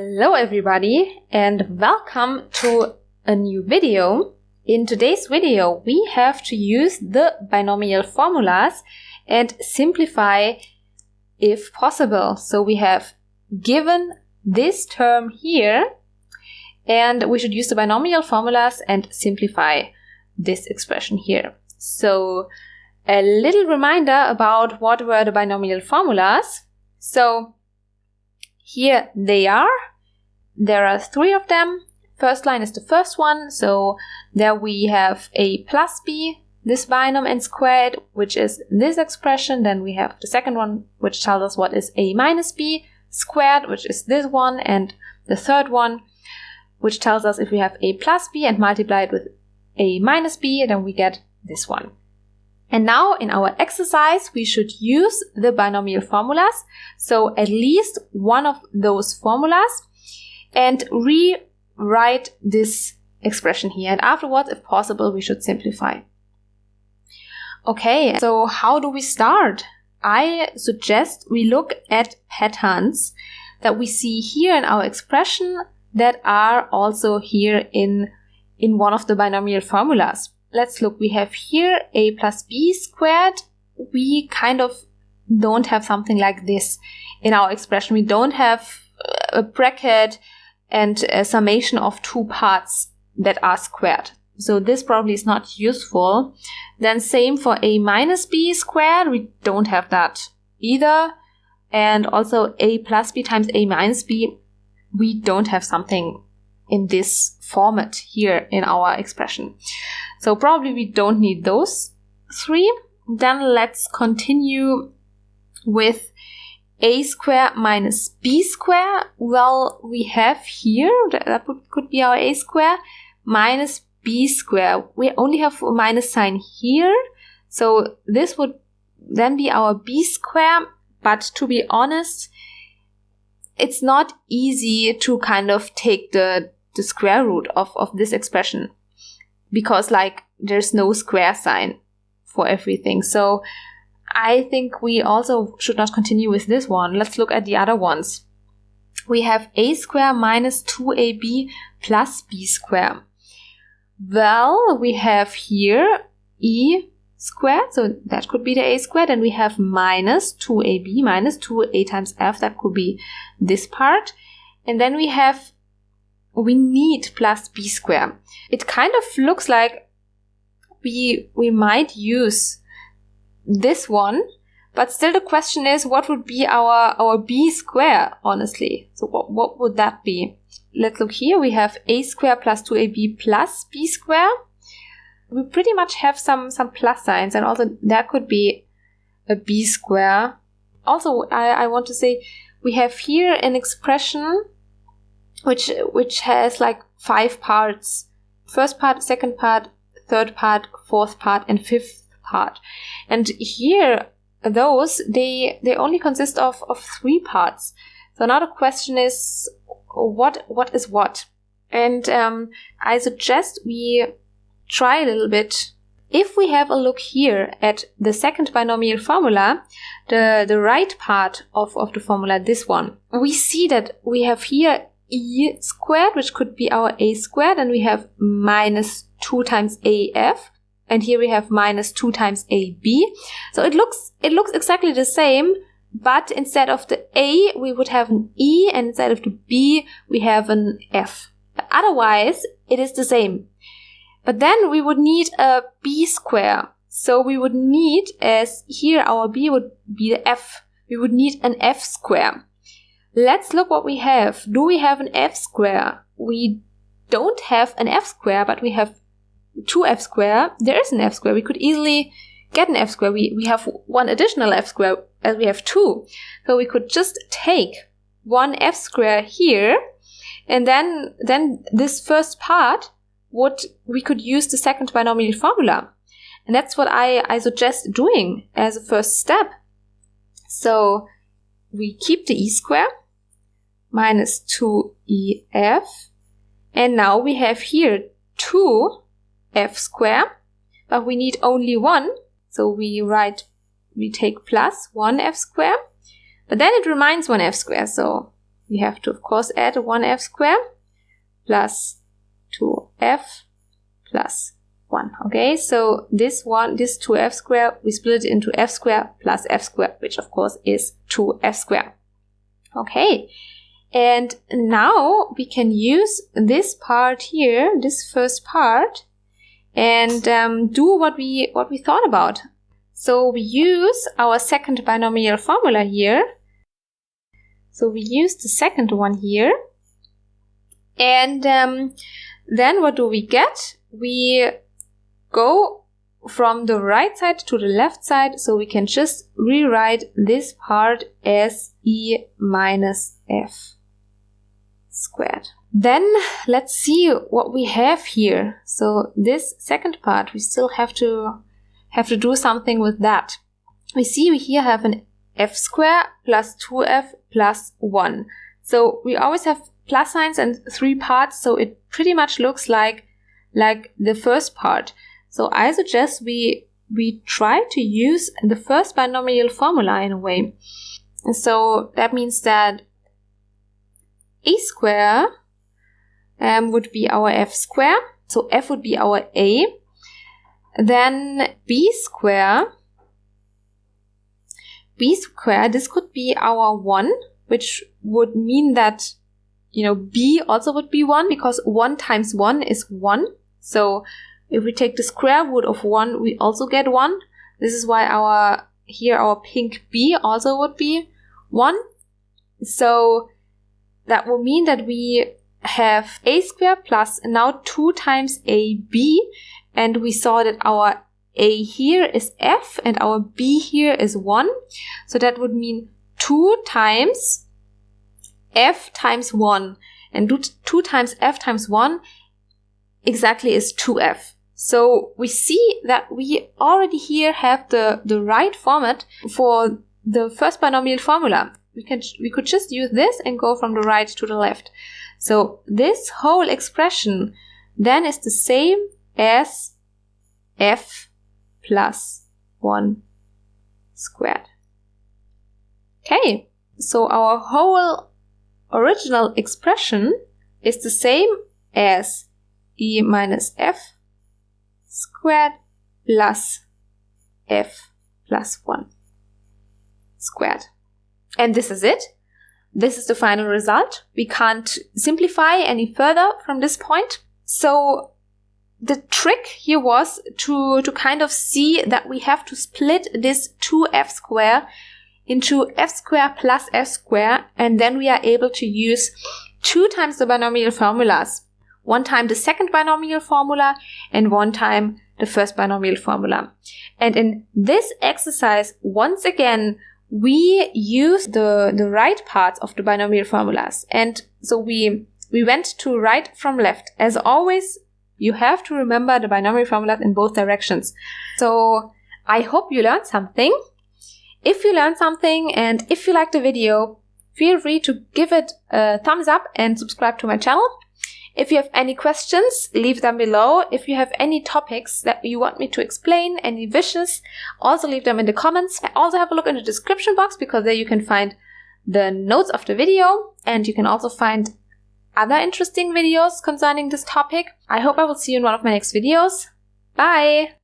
Hello everybody and welcome to a new video. In today's video we have to use the binomial formulas and simplify if possible. So we have given this term here and we should use the binomial formulas and simplify this expression here. So a little reminder about what were the binomial formulas. So here they are. There are three of them. First line is the first one. So there we have a plus b, this binom and squared, which is this expression. Then we have the second one, which tells us what is a minus b squared, which is this one. And the third one, which tells us if we have a plus b and multiply it with a minus b, then we get this one. And now in our exercise, we should use the binomial formulas. So at least one of those formulas and rewrite this expression here. And afterwards, if possible, we should simplify. Okay, so how do we start? I suggest we look at patterns that we see here in our expression that are also here in one of the binomial formulas. Let's look. We have here a plus b squared. We kind of don't have something like this in our expression. We don't have a bracket and a summation of two parts that are squared. So this probably is not useful. Then same for a minus b squared. We don't have that either. And also a plus b times a minus b. We don't have something in this format here in our expression. So probably we don't need those three. Then let's continue with a square minus b square. Well, we have here, that could be our a square, minus b square. We only have a minus sign here. So this would then be our b square. But to be honest, it's not easy to kind of take the square root of this expression, because like there's no square sign for everything. So I think we also should not continue with this one. Let's look at the other ones. We have a square minus 2ab plus b square. Well, we have here e squared, so that could be the a squared, and we have minus 2ab minus 2a times f, that could be this part. And then we need plus b square. It kind of looks like we might use this one, but still the question is, what would be our b square, honestly? So what would that be? Let's look here. We have a square plus 2ab plus b square. We pretty much have some plus signs, and also there could be a b square. Also, I want to say we have here an expression which has like 5 parts. First part, second part, third part, fourth part, and fifth part. And here, those, they only consist of 3 parts. So now the question is, what is what? And I suggest we try a little bit. If we have a look here at the second binomial formula, the right part of the formula, this one, we see that we have here e squared, which could be our a squared, and we have minus 2 times af, and here we have minus 2 times ab. So it looks exactly the same, but instead of the a, we would have an e, and instead of the b, we have an f. Otherwise, it is the same. But then we would need a b square. So we would need, as here our b would be the f, we would need an f square. Let's look what we have. Do we have an f square? We don't have an f square, but we have 2f square. There is an f square. We could easily get an f square. We have one additional f square as we have 2. So we could just take one f square here, and then this first part we could use the second binomial formula. And that's what I suggest doing as a first step. So we keep the e square minus 2ef, and now we have here 2f square, but we need only 1, so we take plus 1f square, but then it remains 1f square, so we have to, of course, add 1f squared plus 2f plus 1. Okay, so this 2f squared, we split it into f squared plus f squared, which of course is 2f squared. Okay, and now we can use this part here, this first part, and do what we thought about. So we use our second binomial formula here. So we use the second one here, and then what do we get? We go from the right side to the left side, so we can just rewrite this part as e minus f squared. Then let's see what we have here. So this second part, we still have to do something with that. We see we here have an f squared plus 2f plus 1. So we always have plus signs and 3 parts, so it pretty much looks like the first part. So I suggest we try to use the first binomial formula in a way. And so that means that a square would be our f square, so f would be our a. Then b square, this could be our 1, which would mean that, b also would be 1, because 1 times 1 is 1. So if we take the square root of 1, we also get 1. This is why our pink b also would be 1. So that will mean that we have a squared plus now 2 times ab, and we saw that our a here is f and our b here is 1. So that would mean 2 times f times 1, and 2 times f times 1 exactly is 2f. So we see that we already here have the right format for the first binomial formula. We could just use this and go from the right to the left. So this whole expression then is the same as f plus 1 squared. Okay, so our whole original expression is the same as e minus f squared plus f plus 1 squared. And this is it. This is the final result. We can't simplify any further from this point. So the trick here was to kind of see that we have to split this 2f squared into f squared plus f squared, and then we are able to use 2 times the binomial formulas. 1 time the second binomial formula and 1 time the first binomial formula. And in this exercise, once again, we use the right parts of the binomial formulas. And so we went to right from left. As always, you have to remember the binomial formulas in both directions. So I hope you learned something. If you learned something and if you liked the video, feel free to give it a thumbs up and subscribe to my channel. If you have any questions, leave them below. If you have any topics that you want me to explain, any wishes, also leave them in the comments. Also have a look in the description box, because there you can find the notes of the video, and you can also find other interesting videos concerning this topic. I hope I will see you in one of my next videos. Bye!